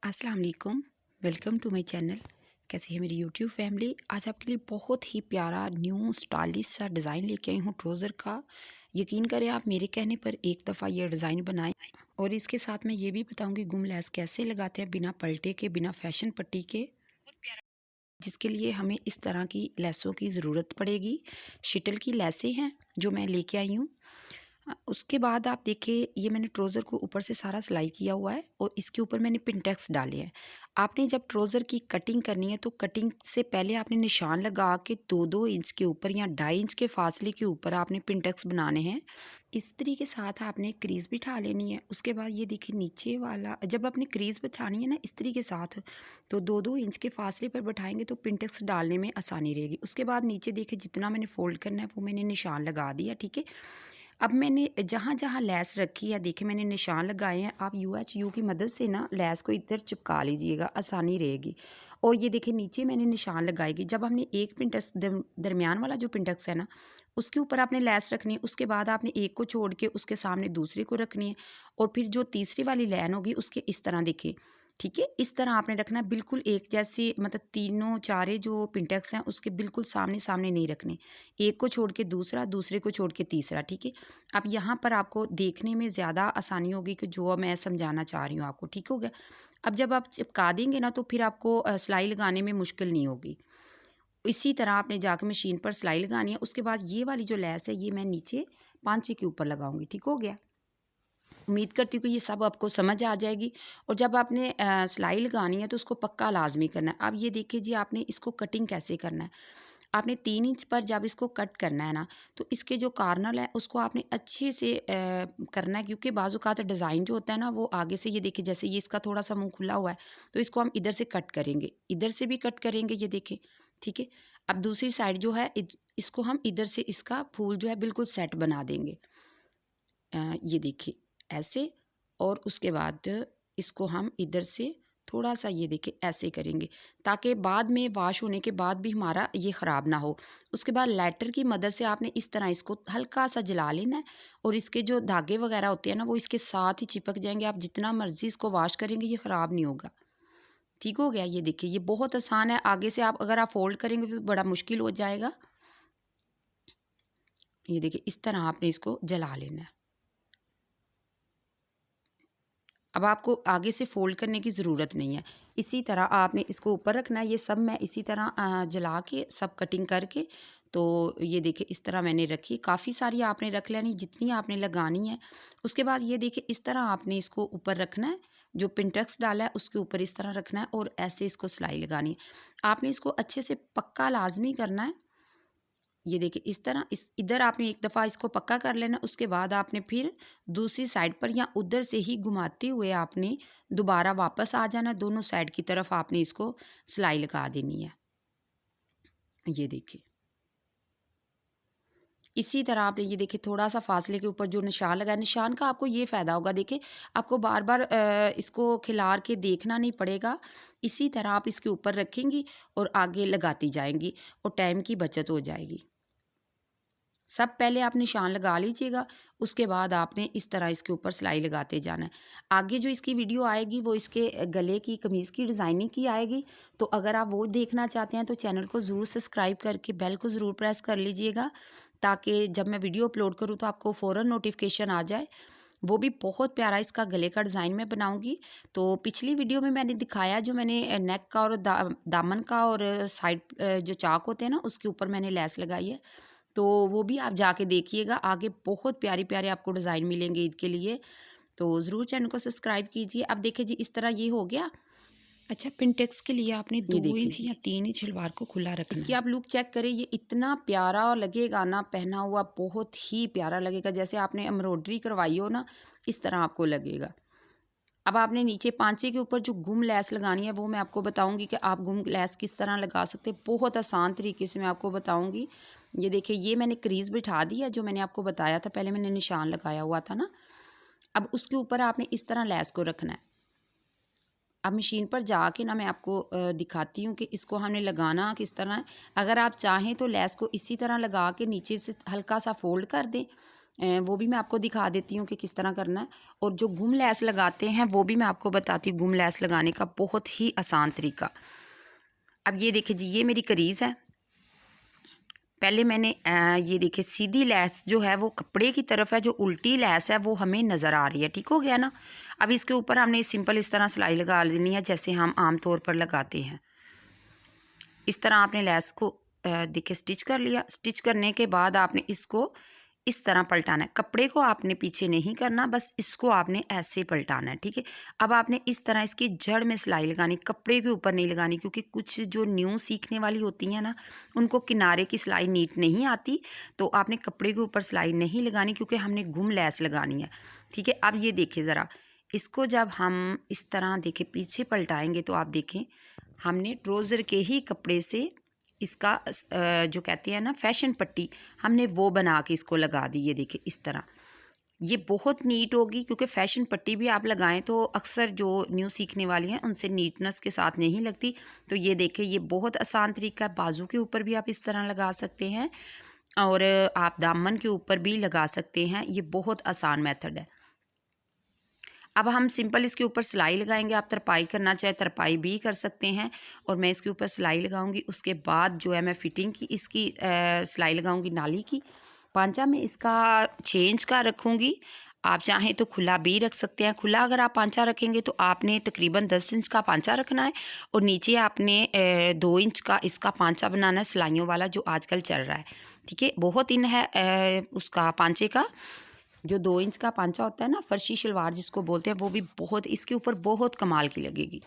अस्सलाम वालेकुम। Welcome to my channel. कैसी है मेरी यूट्यूब फैमिली। आज आपके लिए बहुत ही प्यारा न्यू स्टाइलिश सा डिज़ाइन लेके आई हूँ ट्राउज़र का। यकीन करें आप मेरे कहने पर एक दफ़ा ये डिज़ाइन बनाएं और इसके साथ मैं ये भी बताऊंगी गुम लेस कैसे लगाते हैं बिना पलटे के, बिना फैशन पट्टी के, जिसके लिए हमें इस तरह की लेसों की ज़रूरत पड़ेगी। शिटल की लेसें हैं जो मैं लेके आई हूँ। उसके बाद आप देखिए ये मैंने ट्राउज़र को ऊपर से सारा सिलाई किया हुआ है और इसके ऊपर मैंने पिनटेक्स डाले हैं। आपने जब ट्राउज़र की कटिंग करनी है तो कटिंग से पहले आपने निशान लगा के 2-2 इंच के ऊपर या 2.5 इंच के फासले के ऊपर आपने पिनटेक्स बनाने हैं। इस तरीके के साथ आपने क्रीज़ बिठा लेनी है। उसके बाद ये देखिए नीचे वाला जब आपने क्रीज़ बिठानी है ना इस तरीके के साथ, तो 2-2 इंच के फासले पर बिठाएंगे तो पिनटेक्स डालने में आसानी रहेगी। उसके बाद नीचे देखिए जितना मैंने फ़ोल्ड करना है वो मैंने निशान लगा दिया, ठीक है। अब मैंने जहाँ-जहाँ लैस रखी है देखिए मैंने निशान लगाए हैं। आप UHU की मदद से ना लैस को इधर चिपका लीजिएगा, आसानी रहेगी। और ये देखिए नीचे मैंने निशान लगाएगी। जब हमने एक पिंटक्स दरमियान वाला जो पिंटक्स है ना उसके ऊपर आपने लैस रखनी है। उसके बाद आपने एक को छोड़ के उसके सामने दूसरे को रखनी है और फिर जो तीसरी वाली लाइन होगी उसके इस तरह देखिए, ठीक है। इस तरह आपने रखना है, बिल्कुल एक जैसे, मतलब तीनों चारे जो पिंटक्स हैं उसके बिल्कुल सामने सामने नहीं रखने। एक को छोड़ के दूसरा, दूसरे को छोड़ के तीसरा, ठीक है। अब यहाँ पर आपको देखने में ज़्यादा आसानी होगी कि जो मैं समझाना चाह रही हूँ आपको, ठीक हो गया। अब जब आप चिपका देंगे ना तो फिर आपको सिलाई लगाने में मुश्किल नहीं होगी। इसी तरह आपने जाकर मशीन पर सिलाई लगानी है। उसके बाद ये वाली जो लैस है ये मैं नीचे पांचे के ऊपर लगाऊंगी, ठीक हो गया। उम्मीद करती हूँ कि ये सब आपको समझ आ जाएगी। और जब आपने सिलाई लगानी है तो उसको पक्का लाजमी करना है। अब ये देखिए जी आपने इसको कटिंग कैसे करना है। आपने 3 इंच पर जब इसको कट करना है ना तो इसके जो कॉर्नर है उसको आपने अच्छे से करना है, क्योंकि बाज़-औक़ात डिज़ाइन जो होता है ना वो आगे से, ये देखिए जैसे ये इसका थोड़ा सा मुंह खुला हुआ है तो इसको हम इधर से कट करेंगे, इधर से भी कट करेंगे, ये देखिए, ठीक है। अब दूसरी साइड जो है इसको हम इधर से इसका फूल जो है बिल्कुल सेट बना देंगे। ये देखिए ऐसे। और उसके बाद इसको हम इधर से थोड़ा सा ये देखिए ऐसे करेंगे ताकि बाद में वॉश होने के बाद भी हमारा ये ख़राब ना हो। उसके बाद लाइटर की मदद से आपने इस तरह इसको हल्का सा जला लेना है और इसके जो धागे वगैरह होते हैं ना वो इसके साथ ही चिपक जाएंगे। आप जितना मर्जी इसको वॉश करेंगे ये ख़राब नहीं होगा, ठीक हो गया। ये देखिए ये बहुत आसान है। आगे से आप अगर आप फोल्ड करेंगे तो बड़ा मुश्किल हो जाएगा। ये देखिए इस तरह आपने इसको जला लेना है। अब आपको आगे से फ़ोल्ड करने की ज़रूरत नहीं है। इसी तरह आपने इसको ऊपर रखना है। ये सब मैं इसी तरह जला के सब कटिंग करके, तो ये देखिए इस तरह मैंने रखी। काफ़ी सारी आपने रख लेनी जितनी आपने लगानी है। उसके बाद ये देखिए इस तरह आपने इसको ऊपर रखना है, जो पिनटेक्स डाला है उसके ऊपर इस तरह रखना है और ऐसे इसको सिलाई लगानी है। आपने इसको अच्छे से पक्का लाज़मी करना है। ये देखिए इस तरह इस इधर आपने एक दफ़ा इसको पक्का कर लेना। उसके बाद आपने फिर दूसरी साइड पर या उधर से ही घुमाते हुए आपने दोबारा वापस आ जाना। दोनों साइड की तरफ आपने इसको सिलाई लगा देनी है। ये देखिए इसी तरह आपने ये देखिए थोड़ा सा फासले के ऊपर जो निशान लगा है, निशान का आपको ये फ़ायदा होगा, देखिए आपको बार बार इसको खिलार के देखना नहीं पड़ेगा। इसी तरह आप इसके ऊपर रखेंगी और आगे लगाती जाएंगी और टाइम की बचत हो जाएगी। सब पहले आप निशान लगा लीजिएगा, उसके बाद आपने इस तरह इसके ऊपर सिलाई लगाते जाना है। आगे जो इसकी वीडियो आएगी वो इसके गले की कमीज़ की डिज़ाइनिंग की आएगी। तो अगर आप वो देखना चाहते हैं तो चैनल को ज़रूर सब्सक्राइब करके बेल को ज़रूर प्रेस कर लीजिएगा, ताकि जब मैं वीडियो अपलोड करूँ तो आपको फ़ौरन नोटिफिकेशन आ जाए। वो भी बहुत प्यारा इसका गले का डिज़ाइन मैं बनाऊँगी। तो पिछली वीडियो में मैंने दिखाया, जो मैंने नेक का और दामन का और साइड जो चाक होते हैं ना उसके ऊपर मैंने लेस लगाई है। तो वो भी आप जाके देखिएगा। आगे बहुत प्यारे-प्यारे आपको डिज़ाइन मिलेंगे ईद के लिए। तो ज़रूर चैनल को सब्सक्राइब कीजिए। अब देखिए जी इस तरह ये हो गया। अच्छा, पिंटेक्स के लिए आपने ये 2 देखिए इंच या 3 इंच शलवार को खुला रखना इसकी है। आप लुक चेक करें, ये इतना प्यारा लगेगा ना पहना हुआ, बहुत ही प्यारा लगेगा। जैसे आपने एम्ब्रॉयडरी करवाई हो ना, इस तरह आपको लगेगा। अब आपने नीचे पांचे के ऊपर जो गुम लैस लगानी है वो मैं आपको बताऊंगी कि आप गुम लैस किस तरह लगा सकते हैं। बहुत आसान तरीके से मैं आपको बताऊंगी। ये देखिए ये मैंने क्रीज बिठा दी है, जो मैंने आपको बताया था, पहले मैंने निशान लगाया हुआ था ना। अब उसके ऊपर आपने इस तरह लैस को रखना है। अब मशीन पर जाके ना मैं आपको दिखाती हूँ कि इसको हमने लगाना किस तरह है। अगर आप चाहें तो लैस को इसी तरह लगा के नीचे से हल्का सा फोल्ड कर दें वो भी मैं आपको दिखा देती हूँ कि किस तरह करना है। और जो गुम लैस लगाते हैं वो भी मैं आपको बताती हूँ, गुम लैस लगाने का बहुत ही आसान तरीका। अब ये देखिए जी, ये मेरी करीज़ है। पहले मैंने ये देखिए सीधी लैस जो है वो कपड़े की तरफ है, जो उल्टी लैस है वो हमें नज़र आ रही है। ठीक हो गया ना। अब इसके ऊपर हमने सिंपल इस तरह सिलाई लगा देनी है जैसे हम आम तौर पर लगाते हैं। इस तरह आपने लैस को देखिए स्टिच कर लिया। स्टिच करने के बाद आपने इसको इस तरह पलटाना है। कपड़े को आपने पीछे नहीं करना, बस इसको आपने ऐसे पलटाना है। ठीक है। अब आपने इस तरह इसकी जड़ में सिलाई लगानी, कपड़े के ऊपर नहीं लगानी, क्योंकि कुछ जो न्यू सीखने वाली होती हैं ना, उनको किनारे की सिलाई नीट नहीं आती, तो आपने कपड़े के ऊपर सिलाई नहीं लगानी क्योंकि हमने गुम लैस लगानी है। ठीक है। अब ये देखिए ज़रा, इसको जब हम इस तरह देखें पीछे पलटाएंगे तो आप देखें हमने ट्राउज़र के ही कपड़े से इसका जो कहते हैं ना फैशन पट्टी, हमने वो बना के इसको लगा दी। ये देखिए इस तरह, ये बहुत नीट होगी, क्योंकि फैशन पट्टी भी आप लगाएं तो अक्सर जो न्यू सीखने वाली हैं उनसे नीटनेस के साथ नहीं लगती। तो ये देखिए ये बहुत आसान तरीका है। बाजू के ऊपर भी आप इस तरह लगा सकते हैं और आप दामन के ऊपर भी लगा सकते हैं। ये बहुत आसान मेथड है। अब हम सिंपल इसके ऊपर सिलाई लगाएंगे। आप तरपाई करना चाहे तरपाई भी कर सकते हैं, और मैं इसके ऊपर सिलाई लगाऊंगी। उसके बाद जो है मैं फिटिंग की इसकी सिलाई लगाऊंगी नाली की। पांचा में इसका 6 इंच का रखूंगी। आप चाहें तो खुला भी रख सकते हैं। खुला अगर आप पांचा रखेंगे तो आपने तकरीबन 10 इंच का पांचा रखना है, और नीचे आपने 2 इंच का इसका पांचा बनाना है, सिलाइयों वाला जो आजकल चल रहा है। ठीक है। बहुत इन है उसका पांचे का, जो 2 इंच का पांचा होता है ना, फर्शी शलवार जिसको बोलते हैं, वो भी बहुत इसके ऊपर बहुत कमाल की लगेगी।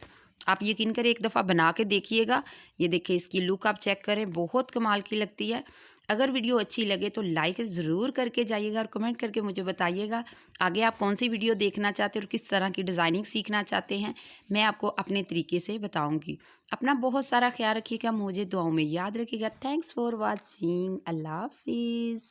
आप यकीन करें एक दफ़ा बना के देखिएगा। ये देखिए इसकी लुक आप चेक करें, बहुत कमाल की लगती है। अगर वीडियो अच्छी लगे तो लाइक ज़रूर करके जाइएगा और कमेंट करके मुझे बताइएगा आगे आप कौन सी वीडियो देखना चाहते हैं और किस तरह की डिज़ाइनिंग सीखना चाहते हैं। मैं आपको अपने तरीके से बताऊँगी। अपना बहुत सारा ख्याल रखिएगा, मुझे दुआओं में याद रखिएगा। Thanks for watching. अल्लाह हाफिज़।